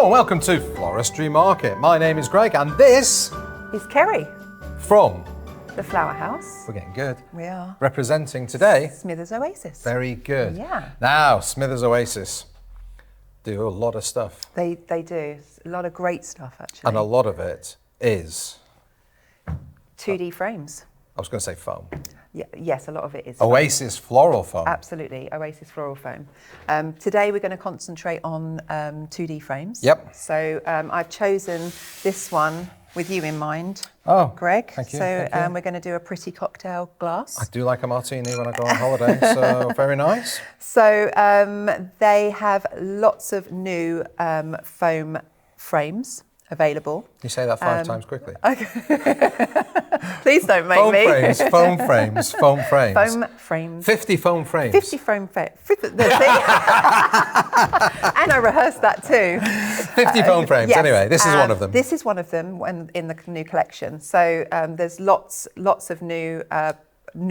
Hello and welcome to Floristry Market. My name is Greg and this is Kerrie from the Flower House. We're getting good. We are. Representing today Smithers-Oasis. Very good. Yeah. Now, Smithers-Oasis do a lot of stuff. They do. A lot of great stuff, actually. And a lot of it is 2D frames. I was going to say foam. Yeah, yes, a lot of it is Oasis Floral Foam. Absolutely, Oasis Floral Foam. Today we're going to concentrate on 2D frames. Yep. So I've chosen this one with you in mind, Thank Greg. you. So thank you. We're going to do a pretty cocktail glass. I do like a martini when I go on holiday, so very nice. So they have lots of new foam frames available. You say that 5 times quickly. Okay. Please don't make Foam me. frames, foam frames, foam frames. Foam frames. 50 foam frames. 50 foam frames. And I rehearsed that too. 50 foam frames. Yes, Anyway, this is one of them. This is one of them in the new collection. So there's lots of new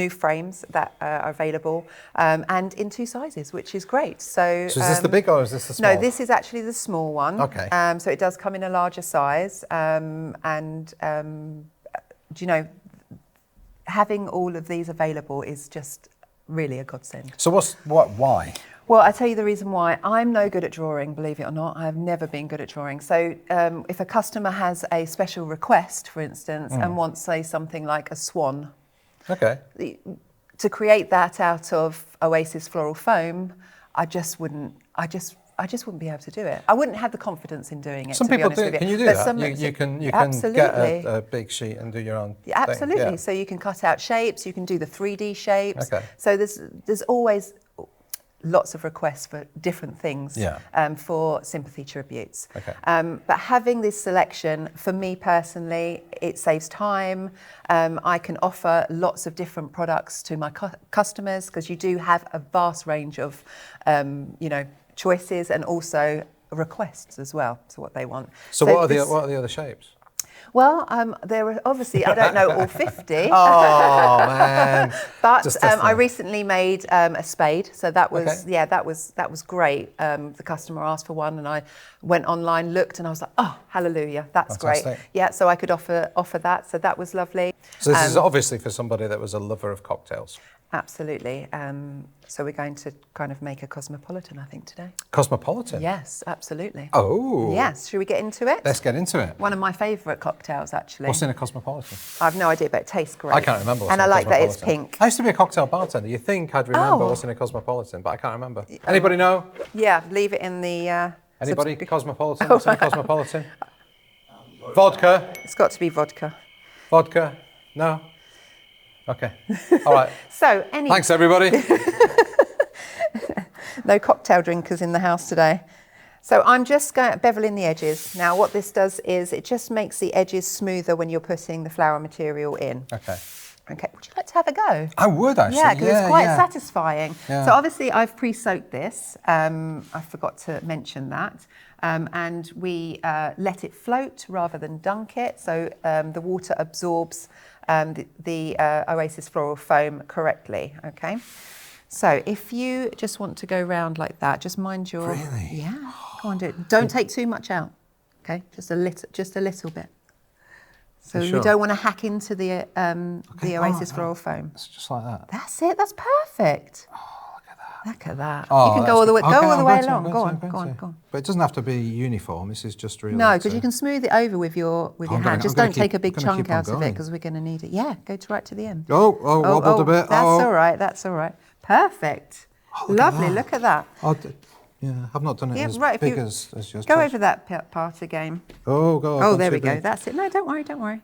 frames that are available and in 2 sizes, which is great. So is this the big or is this the small? No, this is actually the small one. Okay. So it does come in a larger size do you know, having all of these available is just really a godsend. So why? Well, I tell you the reason why. I'm no good at drawing, believe it or not. I've never been good at drawing. So if a customer has a special request, for instance, and wants, say, something like a swan, Okay. to create that out of Oasis Floral Foam, I just wouldn't be able to do it. I wouldn't have the confidence in doing it. Some people do. Can you do that? You can get a big sheet and do your own thing. Absolutely. Yeah. So you can cut out shapes. You can do the 3D shapes. Okay. So there's always lots of requests for different things for sympathy tributes. Okay. But having this selection, for me personally, it saves time. I can offer lots of different products to my customers because you do have a vast range of, choices and also requests as well to what they want. So what are the other shapes? Well, there are obviously, I don't know all 50. Oh man! But I recently made a spade, so that was that was great. The customer asked for one, and I went online, looked, and I was like, oh, hallelujah, that's Fantastic. great. Yeah, so I could offer that, so that was lovely. So this is obviously for somebody that was a lover of cocktails. Absolutely. So we're going to kind of make a cosmopolitan, I think, today. Cosmopolitan? Yes, absolutely. Oh. Yes. Should we get into it? Let's get into it. One of my favourite cocktails, actually. What's in a cosmopolitan? I've no idea, but it tastes great. I can't remember what's and in I a like that it's cosmopolitan. pink. I used to be a cocktail bartender. You think I'd remember what's in a cosmopolitan, but I can't remember. Anybody know? Yeah, leave it in the... Anybody? Cosmopolitan? What's in a cosmopolitan? Vodka? It's got to be vodka. Vodka? No? Okay. All right. So, anyway. Thanks, everybody. No cocktail drinkers in the house today. So I'm just beveling the edges. Now what this does is it just makes the edges smoother when you're putting the flower material in. Okay. Okay, would you like to have a go? I would actually. Yeah, because it's quite satisfying. Yeah. So obviously I've pre-soaked this. I forgot to mention that. And we let it float rather than dunk it. So the water absorbs the Oasis Floral Foam correctly, okay? So if you just want to go round like that, just mind your... Really? Yeah, go on, do it. Don't take too much out, okay? Just a little bit. So You sure? you don't want to hack into the Oasis Floral Foam. It's just like that. That's it, that's perfect. Oh, look at that. Look at that. Oh, you can that's go all the way, good. go Okay, all the I'm way going to, along. I'm Go going on, to, go on, go on. But it doesn't have to be uniform. This is just really... No, because you can smooth it over with your hand. Just don't take a big chunk out of it going. because we're going to need it. Yeah, go right to the end. Wobbled a bit. That's all right. That's all right. Perfect. Lovely. Look at that. Yeah, I've not done it as right, big as yours. Go over that part again. Oh, go on. Oh, there we go. That's it. No, don't worry. Don't worry.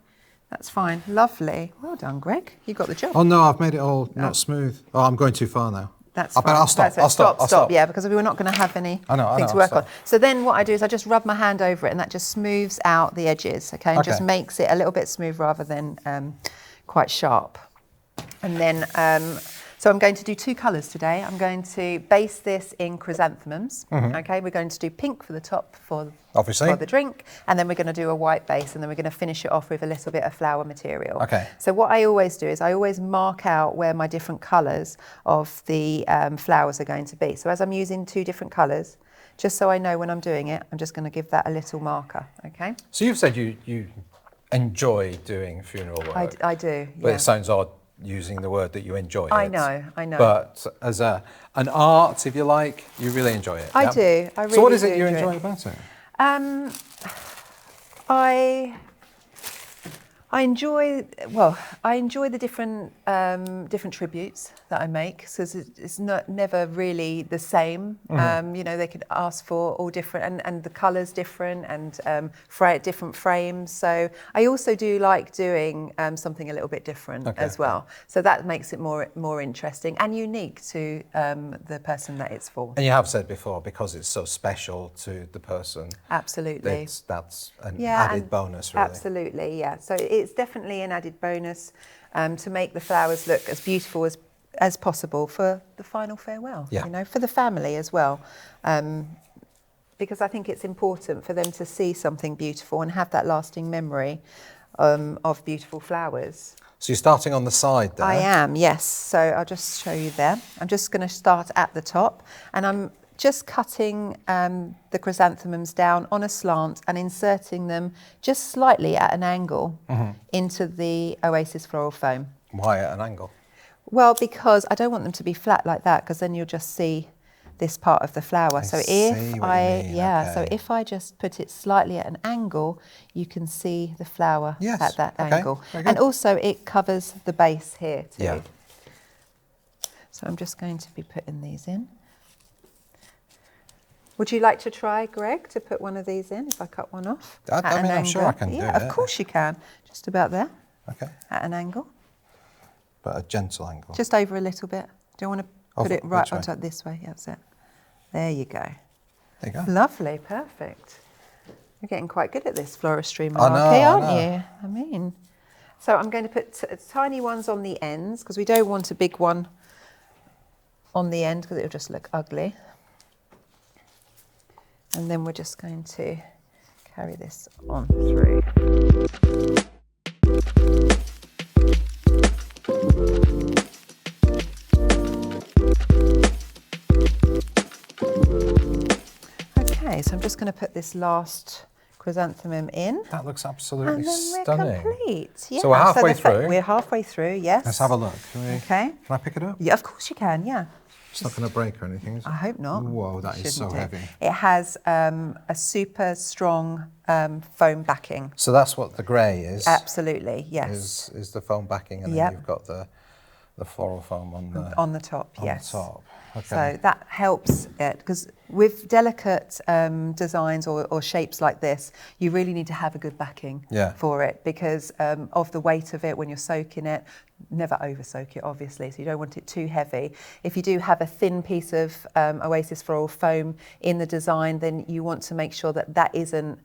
That's fine. Lovely. Well done, Greg. You got the job. Oh no, I've made it all not smooth. Oh, I'm going too far now. That's I fine. I'll stop. I'll stop. Stop. Yeah, because we're not going to have anything to work on. So then what I do is I just rub my hand over it, and that just smooths out the edges. Okay, and just makes it a little bit smooth rather than quite sharp. And then so I'm going to do 2 colours today. I'm going to base this in chrysanthemums. Okay, we're going to do pink for the top for the drink, and then we're going to do a white base, and then we're going to finish it off with a little bit of flower material. Okay. So what I always do is I always mark out where my different colours of the flowers are going to be. So as I'm using 2 different colours, just so I know when I'm doing it. I'm just going to give that a little marker, okay? So you've said you enjoy doing funeral work. I do, But it sounds odd using the word that you enjoy it. I know. But as an art, if you like, you really enjoy it. I do. I really do. So what is it you enjoy about it? I enjoy the different tributes that I make, so it's never really the same. You know, they could ask for all different, and the colours different, and different frames. So I also do like doing something a little bit different as well. So that makes it more interesting and unique to the person that it's for. And you have said before, because it's so special to the person. Absolutely. That's an added bonus, really. Absolutely, yeah. So it's definitely an added bonus to make the flowers look as beautiful as possible for the final farewell, you know, for the family as well. Because I think it's important for them to see something beautiful and have that lasting memory of beautiful flowers. So you're starting on the side there? I am, yes. So I'll just show you there. I'm just going to start at the top, and I'm just cutting the chrysanthemums down on a slant and inserting them just slightly at an angle into the Oasis floral foam. Why at an angle? Well, because I don't want them to be flat like that, because then you'll just see this part of the flower. So if I just put it slightly at an angle, you can see the flower at that angle. And also it covers the base here too. Yeah. So I'm just going to be putting these in. Would you like to try, Greg, to put one of these in if I cut one off? I'm sure I can do it. Yeah, of course you can. Just about there. Okay. At an angle. But a gentle angle. Just over a little bit. Do you want to put it right onto this way? Yeah, that's it. There you go. There you go. Lovely, perfect. You're getting quite good at this floristry malarkey, aren't you? I mean, so I'm going to put tiny ones on the ends, because we don't want a big one on the end, because it'll just look ugly. And then we're just going to carry this on through. Okay, so I'm just going to put this last chrysanthemum in. That looks absolutely and then stunning. We're complete. Yeah. So we're halfway through. We're halfway through, yes. Let's have a look. Okay. Can I pick it up? Yeah, of course you can, yeah. It's not going to break or anything, is it? I hope not. Whoa, that is so heavy. It has a super strong foam backing. So that's what the grey is? Absolutely, yes. Is the foam backing, and then you've got the floral foam on the top, yes. On the top. Okay. So that helps it, because with delicate designs or shapes like this, you really need to have a good backing for it, because of the weight of it when you're soaking it. Never over soak it, obviously, so you don't want it too heavy. If you do have a thin piece of Oasis floral foam in the design, then you want to make sure that that isn't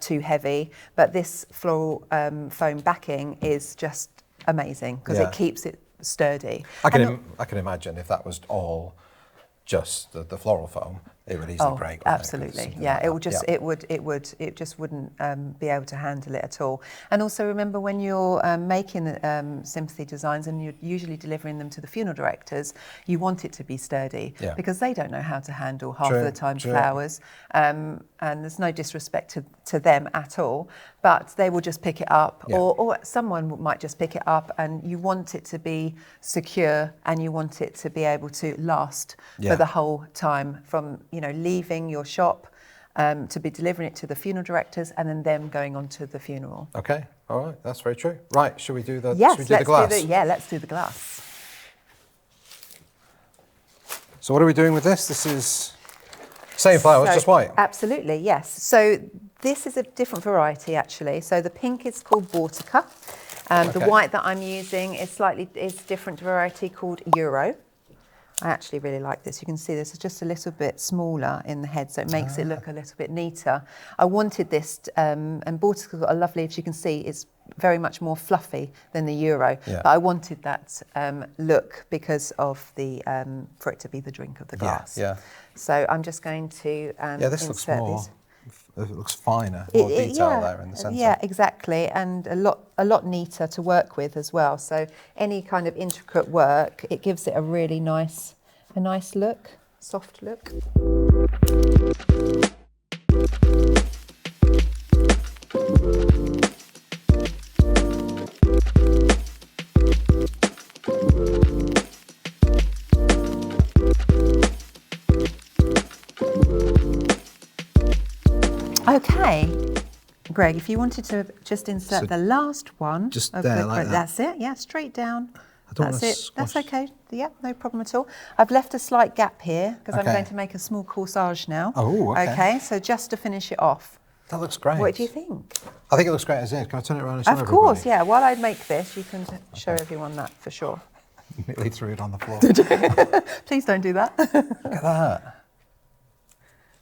too heavy. But this floral foam backing is just amazing, because it keeps it sturdy. I can imagine if that was all just the floral foam, it would easily break. Absolutely, yeah. It would just it just wouldn't be able to handle it at all. And also remember, when you're making sympathy designs and you're usually delivering them to the funeral directors, you want it to be sturdy, because they don't know how to handle half of the time flowers. And there's no disrespect to them at all, but they will just pick it up, or someone might just pick it up, and you want it to be secure, and you want it to be able to last for the whole time, from leaving your shop to be delivering it to the funeral directors, and then them going on to the funeral. Okay, all right, that's very true. Right, should we do the glass? Let's do the glass. So what are we doing with this? This is same flowers, just white? Absolutely, yes. So this is a different variety, actually. So the pink is called Vortica. The white that I'm using is different variety called Euro. I actually really like this. You can see this is just a little bit smaller in the head, so it makes it look a little bit neater. I wanted this, and Vortica's got a lovely, as you can see, it's very much more fluffy than the Euro. But I wanted that look because of the for it to be the drink of the glass. So I'm just going to this looks more. It looks finer, more detail there in the centre. Yeah, exactly, and a lot neater to work with as well. So any kind of intricate work, it gives it a really nice look, soft look. Okay, Greg, if you wanted to just insert the last one. Just there, like that. That's it, yeah, straight down. I don't That's want it, to that's okay, yeah, no problem at all. I've left a slight gap here because I'm going to make a small corsage now. Oh, okay. Okay, so just to finish it off. That looks great. What do you think? I think it looks great as is. Can I turn it around and show everybody? Of course, yeah. While I make this, you can show everyone that for sure. Nearly threw it on the floor. Please don't do that. Look at that.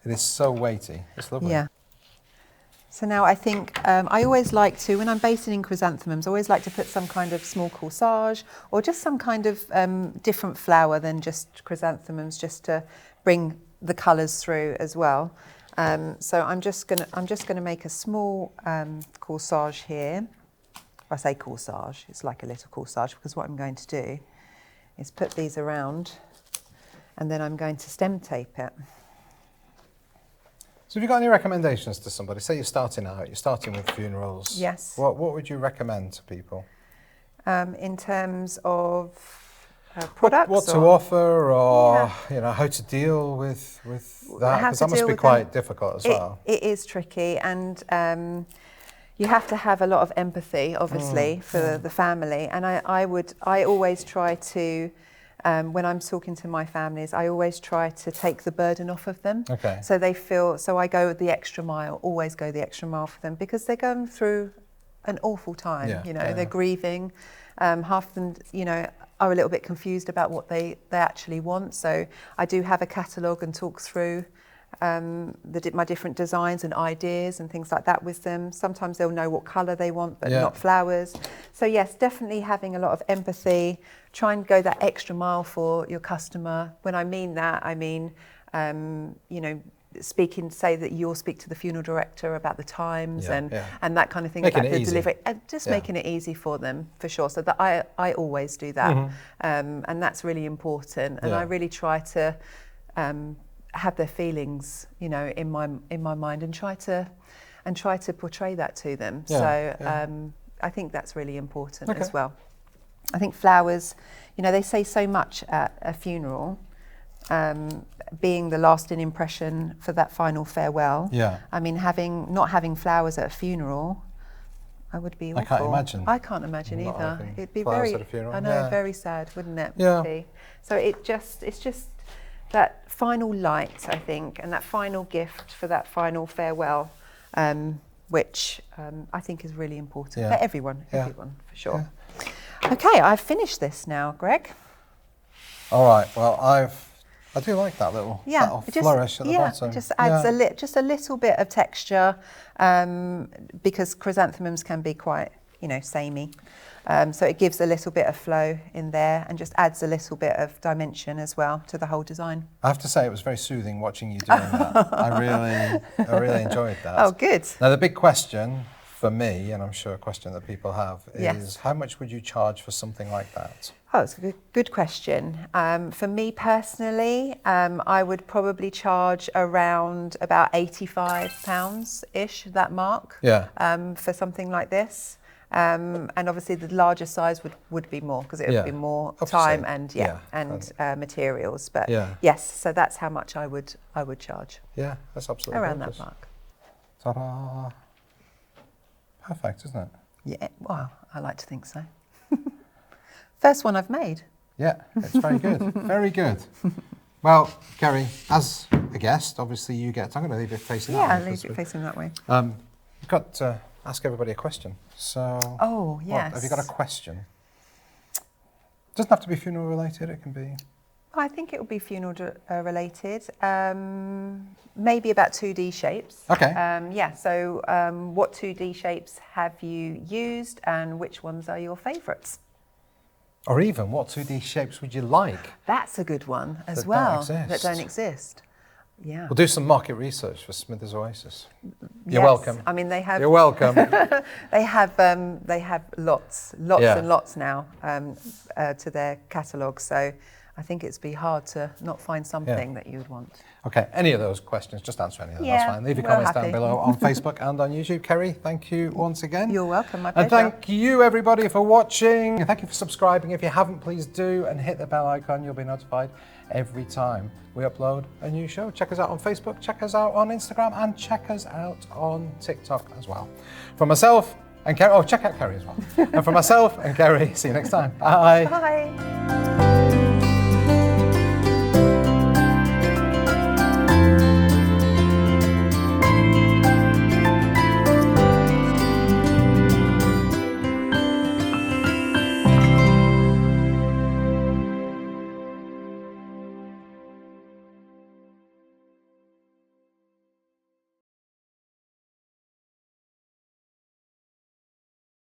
It is so weighty. It's lovely. Yeah. So now I think I always like to, when I'm basting in chrysanthemums, I always like to put some kind of small corsage or just some kind of different flower than just chrysanthemums, just to bring the colours through as well. So I'm just gonna make a small corsage here. I say corsage, it's like a little corsage, because what I'm going to do is put these around and then I'm going to stem tape it. So have you got any recommendations to somebody? Say you're starting out, you're starting with funerals. Yes. What would you recommend to people? In terms of products? What to offer, or you know, how to deal with that? Because that must be quite difficult as well. It is tricky, and you have to have a lot of empathy, obviously, for the family. And I always try to, when I'm talking to my families, I always try to take the burden off of them. Okay. So they feel, so I go the extra mile, always go the extra mile for them, because they're going through an awful time. Yeah, you know, they're grieving. Half of them, you know, are a little bit confused about what they actually want. So I do have a catalogue and talk through my different designs and ideas and things like that with them. Sometimes they'll know what colour they want, but not flowers. So yes, definitely having a lot of empathy. Try and go that extra mile for your customer. When I mean that, I mean, you know, say that you'll speak to the funeral director about the times and that kind of thing, about the delivery, and just making it easy for them, for sure. So that I always do that, and that's really important. And I really try to have their feelings, you know, in my mind, and try to portray that to them. I think that's really important as well. I think flowers, you know, they say so much at a funeral. Being the lasting impression for that final farewell. Yeah. I mean, not having flowers at a funeral, I would be awful. I can't imagine. I can't imagine either. It'd be very, at a funeral. I know, very sad, wouldn't it? Yeah. So it's just that final light, I think, and that final gift for that final farewell, which I think is really important for everyone, for sure. Yeah. Okay, I've finished this now, Greg. All right. Well, I do like that little flourish at the bottom. It just adds just a little bit of texture, because chrysanthemums can be quite, you know, samey. So it gives a little bit of flow in there and just adds a little bit of dimension as well to the whole design. I have to say, it was very soothing watching you doing that. I really enjoyed that. Oh, good. Now the big question for me, and I'm sure a question that people have, is how much would you charge for something like that? Oh, it's a good question. For me personally, I would probably charge around about £85-ish, that mark, for something like this. And obviously the larger size would be more, because it would be more time and materials. But yes, so that's how much I would charge. Yeah, that's absolutely around gorgeous. that mark. Ta-da! Perfect, isn't it? Yeah, well, I like to think so. First one I've made. Yeah, it's very good. Very good. Well, Kerrie, as a guest, obviously you get. I'm going to leave it facing that way. Yeah, leave it facing that way. You've got to ask everybody a question. So. Oh yes. Have you got a question? It doesn't have to be funeral related. It can be. I think it will be funeral related. Maybe about 2D shapes. Okay. So what 2D shapes have you used, and which ones are your favourites? Or even, what 2D shapes would you like? That's a good one as well. That don't exist. Yeah. We'll do some market research for Smithers-Oasis. You're welcome. I mean, they have. You're welcome. They have lots and lots now to their catalogue. So I think it'd be hard to not find something that you would want. Okay, any of those questions, just answer any of them, that's fine. Leave your comments down below on Facebook and on YouTube. Kerrie, thank you once again. You're welcome, my pleasure. And thank you everybody for watching. And thank you for subscribing. If you haven't, please do, and hit the bell icon. You'll be notified every time we upload a new show. Check us out on Facebook, check us out on Instagram, and check us out on TikTok as well. For myself and Kerrie, check out Kerrie as well. And for myself and Kerrie, see you next time. Bye. Bye.